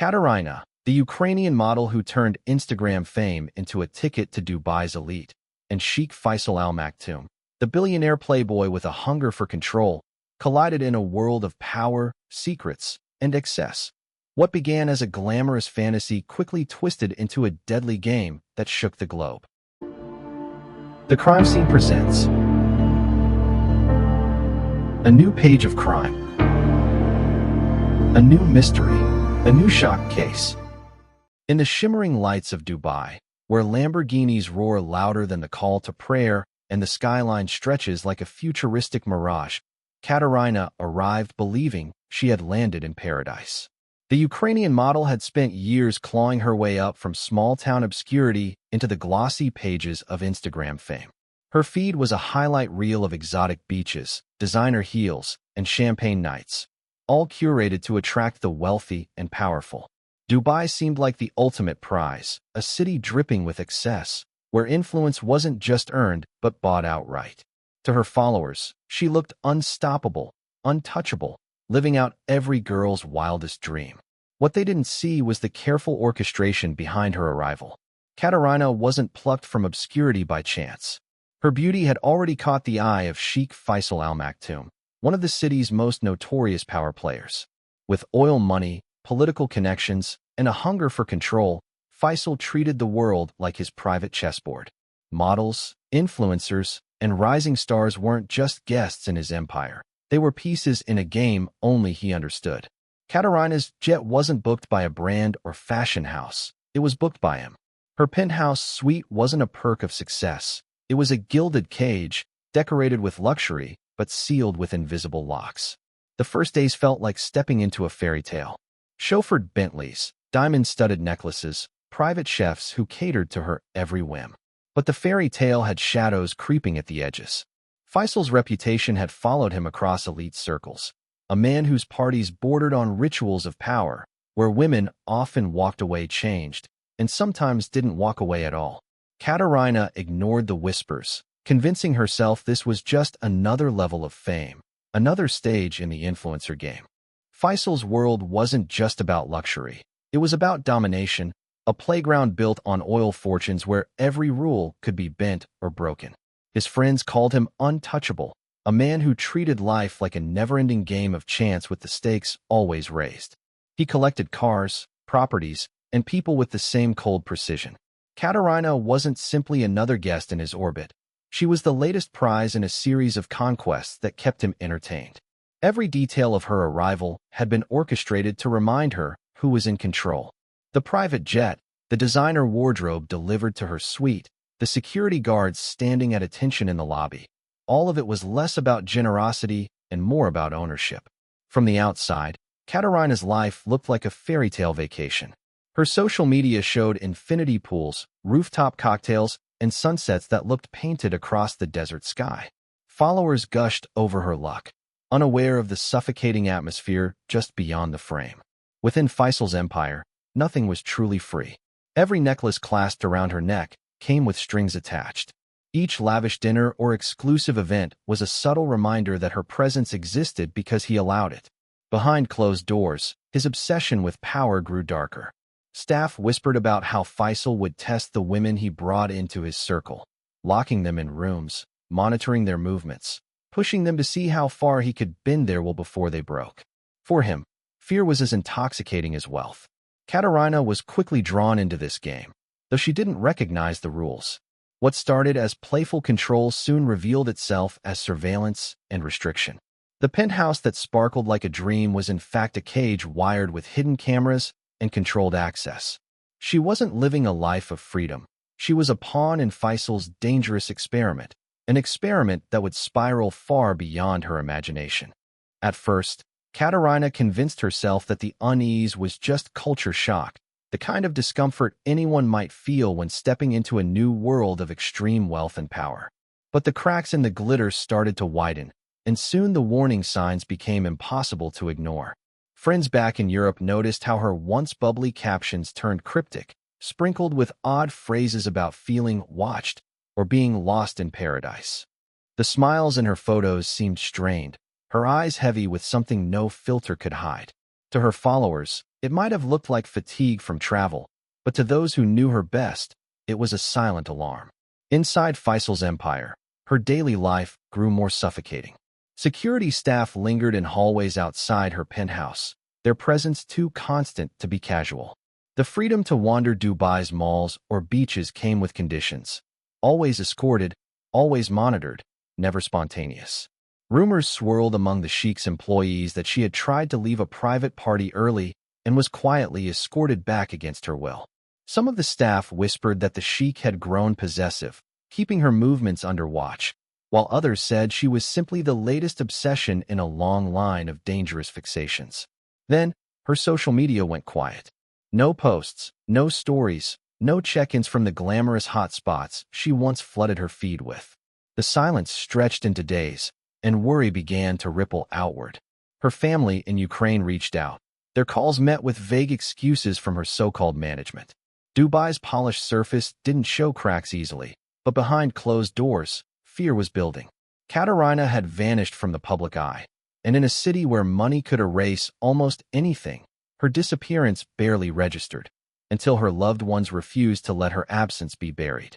Kateryna, the Ukrainian model who turned Instagram fame into a ticket to Dubai's elite, and Sheikh Faisal Al-Maktoum, the billionaire playboy with a hunger for control, collided in a world of power, secrets, and excess. What began as a glamorous fantasy quickly twisted into a deadly game that shook the globe. The Crime Scene presents a new page of crime, a new mystery, a new shock case. In the shimmering lights of Dubai, where Lamborghinis roar louder than the call to prayer and the skyline stretches like a futuristic mirage, Kateryna arrived believing she had landed in paradise. The Ukrainian model had spent years clawing her way up from small-town obscurity into the glossy pages of Instagram fame. Her feed was a highlight reel of exotic beaches, designer heels, and champagne nights, all curated to attract the wealthy and powerful. Dubai seemed like the ultimate prize, a city dripping with excess, where influence wasn't just earned but bought outright. To her followers, she looked unstoppable, untouchable, living out every girl's wildest dream. What they didn't see was the careful orchestration behind her arrival. Kateryna wasn't plucked from obscurity by chance. Her beauty had already caught the eye of Sheikh Faisal Al-Maktoum, one of the city's most notorious power players. With oil money, political connections, and a hunger for control, Faisal treated the world like his private chessboard. Models, influencers, and rising stars weren't just guests in his empire. They were pieces in a game only he understood. Kateryna's jet wasn't booked by a brand or fashion house. It was booked by him. Her penthouse suite wasn't a perk of success. It was a gilded cage, decorated with luxury, but sealed with invisible locks. The first days felt like stepping into a fairy tale. Chauffeured Bentleys, diamond-studded necklaces, private chefs who catered to her every whim. But the fairy tale had shadows creeping at the edges. Faisal's reputation had followed him across elite circles, a man whose parties bordered on rituals of power, where women often walked away changed, and sometimes didn't walk away at all. Kateryna ignored the whispers, convincing herself this was just another level of fame, another stage in the influencer game. Faisal's world wasn't just about luxury. It was about domination, a playground built on oil fortunes where every rule could be bent or broken. His friends called him untouchable, a man who treated life like a never-ending game of chance with the stakes always raised. He collected cars, properties, and people with the same cold precision. Kateryna wasn't simply another guest in his orbit. She was the latest prize in a series of conquests that kept him entertained. Every detail of her arrival had been orchestrated to remind her who was in control. The private jet, the designer wardrobe delivered to her suite, the security guards standing at attention in the lobby. All of it was less about generosity and more about ownership. From the outside, Kateryna's life looked like a fairy tale vacation. Her social media showed infinity pools, rooftop cocktails, and sunsets that looked painted across the desert sky. Followers gushed over her luck, unaware of the suffocating atmosphere just beyond the frame. Within Faisal's empire, nothing was truly free. Every necklace clasped around her neck came with strings attached. Each lavish dinner or exclusive event was a subtle reminder that her presence existed because he allowed it. Behind closed doors, his obsession with power grew darker. Staff whispered about how Faisal would test the women he brought into his circle, locking them in rooms, monitoring their movements, pushing them to see how far he could bend their will before they broke. For him, fear was as intoxicating as wealth. Kateryna was quickly drawn into this game, though she didn't recognize the rules. What started as playful control soon revealed itself as surveillance and restriction. The penthouse that sparkled like a dream was in fact a cage wired with hidden cameras and controlled access. She wasn't living a life of freedom. She was a pawn in Faisal's dangerous experiment, an experiment that would spiral far beyond her imagination. At first, Kateryna convinced herself that the unease was just culture shock, the kind of discomfort anyone might feel when stepping into a new world of extreme wealth and power. But the cracks in the glitter started to widen, and soon the warning signs became impossible to ignore. Friends back in Europe noticed how her once bubbly captions turned cryptic, sprinkled with odd phrases about feeling watched or being lost in paradise. The smiles in her photos seemed strained, her eyes heavy with something no filter could hide. To her followers, it might have looked like fatigue from travel, but to those who knew her best, it was a silent alarm. Inside Faisal's empire, her daily life grew more suffocating. Security staff lingered in hallways outside her penthouse, their presence too constant to be casual. The freedom to wander Dubai's malls or beaches came with conditions. Always escorted, always monitored, never spontaneous. Rumors swirled among the Sheikh's employees that she had tried to leave a private party early and was quietly escorted back against her will. Some of the staff whispered that the Sheikh had grown possessive, keeping her movements under watch, while others said she was simply the latest obsession in a long line of dangerous fixations. Then, her social media went quiet. No posts, no stories, no check-ins from the glamorous hotspots she once flooded her feed with. The silence stretched into days, and worry began to ripple outward. Her family in Ukraine reached out, their calls met with vague excuses from her so-called management. Dubai's polished surface didn't show cracks easily, but behind closed doors, fear was building. Kateryna had vanished from the public eye, and in a city where money could erase almost anything, her disappearance barely registered, until her loved ones refused to let her absence be buried.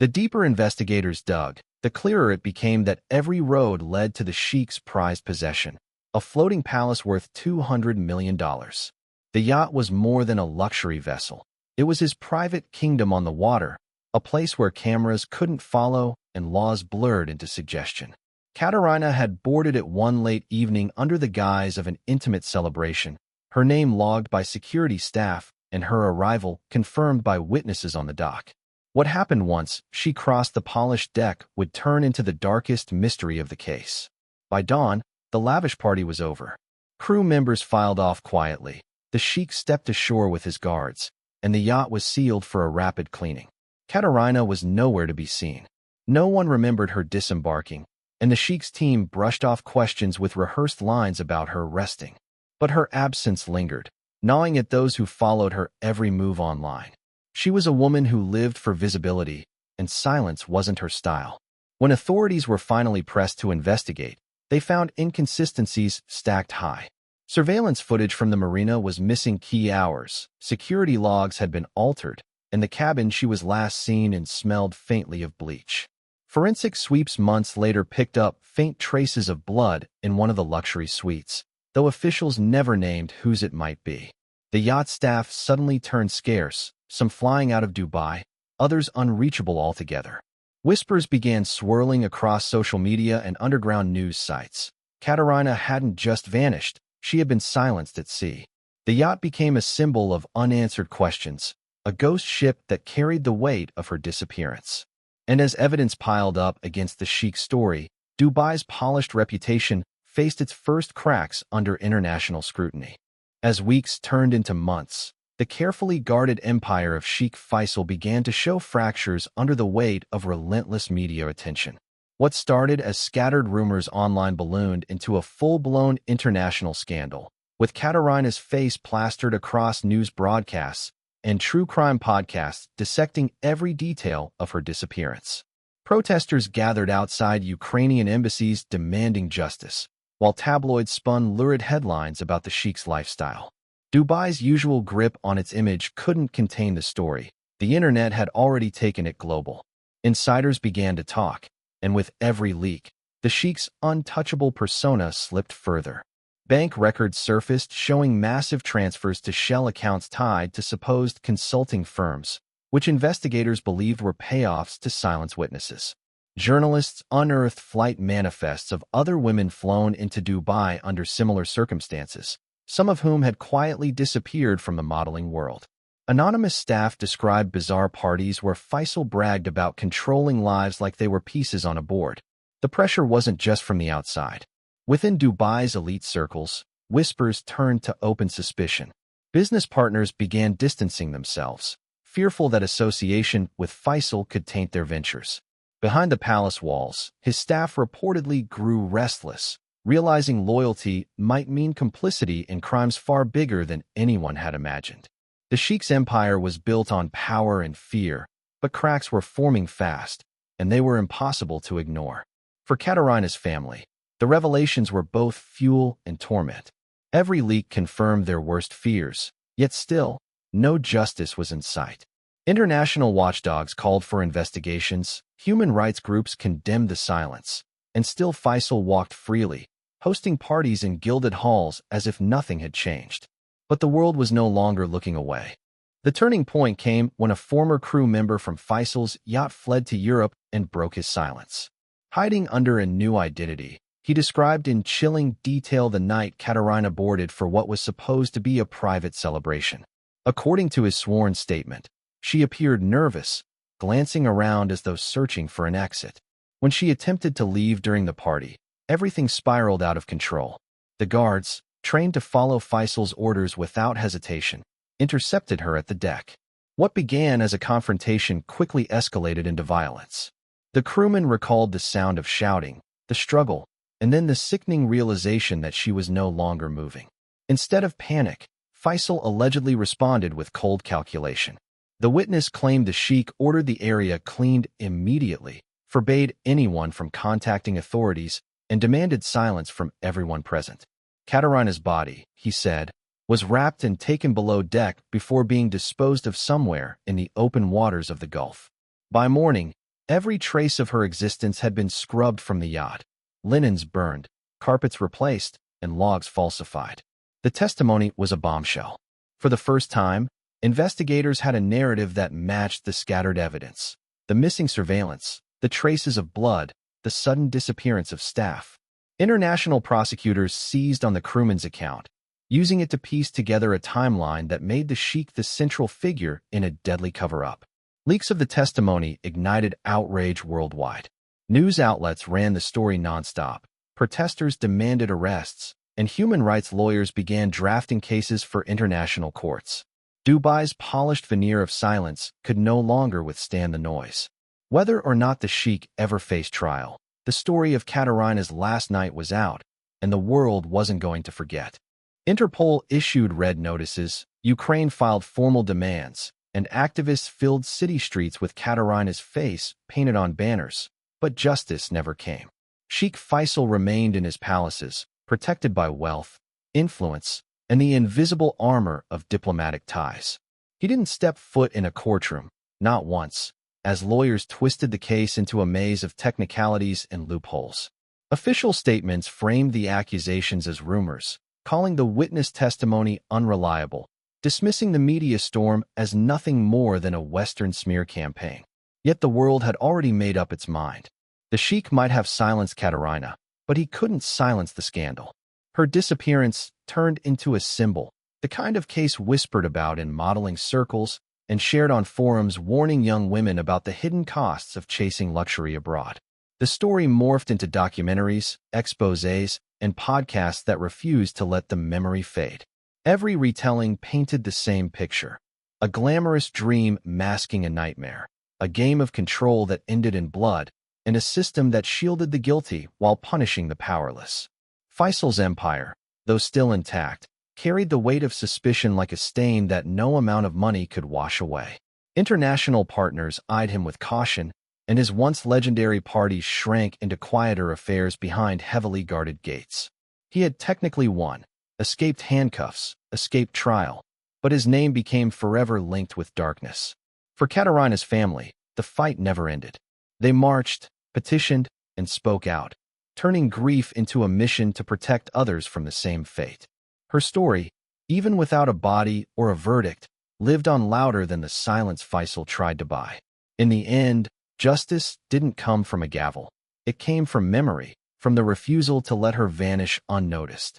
The deeper investigators dug, the clearer it became that every road led to the Sheikh's prized possession, a floating palace worth $200 million. The yacht was more than a luxury vessel. It was his private kingdom on the water, a place where cameras couldn't follow and laws blurred into suggestion. Kateryna had boarded it one late evening under the guise of an intimate celebration, her name logged by security staff and her arrival confirmed by witnesses on the dock. What happened once she crossed the polished deck would turn into the darkest mystery of the case. By dawn, the lavish party was over. Crew members filed off quietly. The Sheikh stepped ashore with his guards, and the yacht was sealed for a rapid cleaning. Kateryna was nowhere to be seen. No one remembered her disembarking, and the Sheikh's team brushed off questions with rehearsed lines about her resting. But her absence lingered, gnawing at those who followed her every move online. She was a woman who lived for visibility, and silence wasn't her style. When authorities were finally pressed to investigate, they found inconsistencies stacked high. Surveillance footage from the marina was missing key hours, security logs had been altered, and the cabin she was last seen in smelled faintly of bleach. Forensic sweeps months later picked up faint traces of blood in one of the luxury suites, though officials never named whose it might be. The yacht staff suddenly turned scarce, some flying out of Dubai, others unreachable altogether. Whispers began swirling across social media and underground news sites. Kateryna hadn't just vanished, she had been silenced at sea. The yacht became a symbol of unanswered questions, a ghost ship that carried the weight of her disappearance. And as evidence piled up against the Sheikh's story, Dubai's polished reputation faced its first cracks under international scrutiny. As weeks turned into months, the carefully guarded empire of Sheikh Faisal began to show fractures under the weight of relentless media attention. What started as scattered rumors online ballooned into a full-blown international scandal, with Kateryna's face plastered across news broadcasts and true crime podcasts dissecting every detail of her disappearance. Protesters gathered outside Ukrainian embassies demanding justice, while tabloids spun lurid headlines about the Sheikh's lifestyle. Dubai's usual grip on its image couldn't contain the story. The internet had already taken it global. Insiders began to talk, and with every leak, the Sheikh's untouchable persona slipped further. Bank records surfaced showing massive transfers to shell accounts tied to supposed consulting firms, which investigators believed were payoffs to silence witnesses. Journalists unearthed flight manifests of other women flown into Dubai under similar circumstances, some of whom had quietly disappeared from the modeling world. Anonymous staff described bizarre parties where Faisal bragged about controlling lives like they were pieces on a board. The pressure wasn't just from the outside. Within Dubai's elite circles, whispers turned to open suspicion. Business partners began distancing themselves, fearful that association with Faisal could taint their ventures. Behind the palace walls, his staff reportedly grew restless, realizing loyalty might mean complicity in crimes far bigger than anyone had imagined. The Sheikh's empire was built on power and fear, but cracks were forming fast, and they were impossible to ignore. For Kateryna's family, the revelations were both fuel and torment. Every leak confirmed their worst fears, yet still, no justice was in sight. International watchdogs called for investigations, human rights groups condemned the silence, and still Faisal walked freely, hosting parties in gilded halls as if nothing had changed. But the world was no longer looking away. The turning point came when a former crew member from Faisal's yacht fled to Europe and broke his silence. Hiding under a new identity, he described in chilling detail the night Kateryna boarded for what was supposed to be a private celebration. According to his sworn statement, she appeared nervous, glancing around as though searching for an exit. When she attempted to leave during the party, everything spiraled out of control. The guards, trained to follow Faisal's orders without hesitation, intercepted her at the deck. What began as a confrontation quickly escalated into violence. The crewmen recalled the sound of shouting, the struggle, and then the sickening realization that she was no longer moving. Instead of panic, Faisal allegedly responded with cold calculation. The witness claimed the sheikh ordered the area cleaned immediately, forbade anyone from contacting authorities, and demanded silence from everyone present. Kateryna's body, he said, was wrapped and taken below deck before being disposed of somewhere in the open waters of the Gulf. By morning, every trace of her existence had been scrubbed from the yacht, linens burned, carpets replaced, and logs falsified. The testimony was a bombshell. For the first time, investigators had a narrative that matched the scattered evidence. The missing surveillance, the traces of blood, the sudden disappearance of staff. International prosecutors seized on the crewman's account, using it to piece together a timeline that made the sheikh the central figure in a deadly cover-up. Leaks of the testimony ignited outrage worldwide. News outlets ran the story nonstop. Protesters demanded arrests, and human rights lawyers began drafting cases for international courts. Dubai's polished veneer of silence could no longer withstand the noise. Whether or not the sheikh ever faced trial, the story of Kateryna's last night was out, and the world wasn't going to forget. Interpol issued red notices, Ukraine filed formal demands, and activists filled city streets with Kateryna's face painted on banners, but justice never came. Sheikh Faisal remained in his palaces, protected by wealth, influence, and the invisible armor of diplomatic ties. He didn't step foot in a courtroom, not once, as lawyers twisted the case into a maze of technicalities and loopholes. Official statements framed the accusations as rumors, calling the witness testimony unreliable, dismissing the media storm as nothing more than a Western smear campaign. Yet the world had already made up its mind. The sheikh might have silenced Kateryna, but he couldn't silence the scandal. Her disappearance turned into a symbol, the kind of case whispered about in modeling circles and shared on forums warning young women about the hidden costs of chasing luxury abroad. The story morphed into documentaries, exposés, and podcasts that refused to let the memory fade. Every retelling painted the same picture: a glamorous dream masking a nightmare, a game of control that ended in blood, and a system that shielded the guilty while punishing the powerless. Faisal's empire, though still intact, carried the weight of suspicion like a stain that no amount of money could wash away. International partners eyed him with caution, and his once legendary parties shrank into quieter affairs behind heavily guarded gates. He had technically won, escaped handcuffs, escaped trial, but his name became forever linked with darkness. For Kateryna's family, the fight never ended. They marched, petitioned, and spoke out, turning grief into a mission to protect others from the same fate. Her story, even without a body or a verdict, lived on louder than the silence Faisal tried to buy. In the end, justice didn't come from a gavel. It came from memory, from the refusal to let her vanish unnoticed.